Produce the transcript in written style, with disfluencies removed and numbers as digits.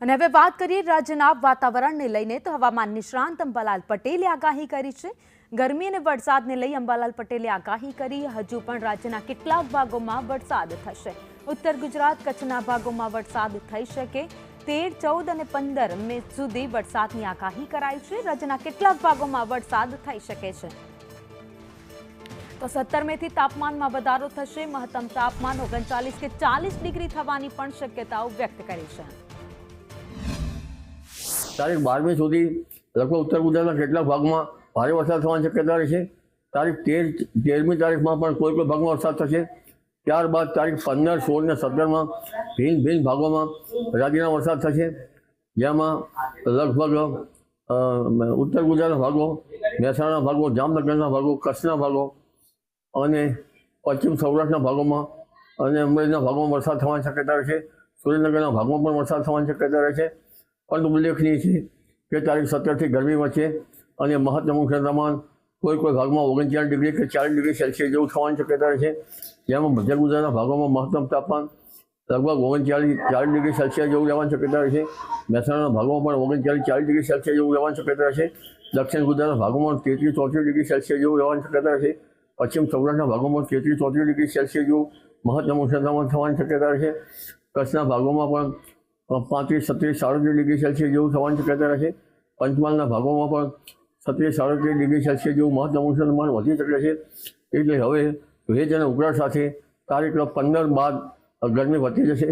અને હવે વાત કરીએ રાજ્યના વાતાવરણને લઈને તો હવામાન નિષ્ણાંત અંબાલાલ પટેલે આગાહી કરી છે। ગરમી અને વરસાદને લઈ અંબાલાલ પટેલે આગાહી કરી। હજુ પણ રાજ્યના કેટલાક ભાગોમાં વરસાદ થશે। ઉત્તર ગુજરાત કચ્છના ભાગોમાં વરસાદ થઈ શકે। 13, 14 અને 15 મે સુધી વરસાદની આગાહી કરાઈ છે। રાજ્યના કેટલાક ભાગોમાં વરસાદ થઈ શકે છે। તો 17 મેથી તાપમાનમાં વધારો થશે। મહત્તમ તાપમાન 39 કે 40 ડિગ્રી થવાની પણ શક્યતાઓ વ્યક્ત કરી છે। તારીખ 12મી સુધી લગભગ ઉત્તર ગુજરાતના કેટલાક ભાગમાં ભારે વરસાદ થવાની શક્યતા રહેશે। તારીખ 13મી તારીખમાં પણ કોઈ ભાગમાં વરસાદ થશે। ત્યારબાદ તારીખ 15, 16 અને 17માં ભિન્ન ભાગોમાં રાજ્યના વરસાદ થશે, જેમાં લગભગ ઉત્તર ગુજરાતના ભાગો, મહેસાણાના ભાગો, જામનગરના ભાગો, કચ્છના ભાગો અને પશ્ચિમ સૌરાષ્ટ્રના ભાગોમાં અને અમરેલીના ભાગોમાં વરસાદ થવાની શક્યતા રહેશે। સુરેન્દ્રનગરના ભાગમાં પણ વરસાદ થવાની શક્યતા રહેશે। પણ ઉલ્લેખનીય છે કે તારીખ 17થી ગરમી વધશે અને મહત્તમ તાપમાન કોઈ ભાગમાં 39 ડિગ્રી કે 40 ડિગ્રી સેલ્સિયસ જેવું થવાની શક્યતા રહેશે, જેમાં મધ્ય ગુજરાતના ભાગોમાં મહત્તમ તાપમાન લગભગ 39-40 ડિગ્રી સેલ્સિયસ જેવું રહેવાની શક્યતા રહેશે। મહેસાણાના ભાગોમાં પણ 39-40 ડિગ્રી સેલ્સિયસ જેવું રહેવાની શક્યતા રહેશે। દક્ષિણ ગુજરાતના ભાગોમાં 33-34 ડિગ્રી સેલ્સિયસ જેવું રહેવાની શક્યતા રહેશે। પશ્ચિમ સૌરાષ્ટ્રના ભાગોમાં 33-34 ડિગ્રી સેલ્સિયસ જેવું મહત્તમ તાપમાન થવાની શક્યતા રહેશે। કચ્છના ભાગોમાં પણ 35-37 ડિગ્રી સેલ્સિયસ જેવું થવાની શક્યતા રહેશે। પંચમહાલના ભાગોમાં પણ 37-37 ડિગ્રી સેલ્સિયસ જેવું મહત્તમ તાપમાન વધી શકે છે। એટલે હવે ભેજ અને ઉકળાટ સાથે તારીખ 15 બાદ ગરમી વધતી જશે।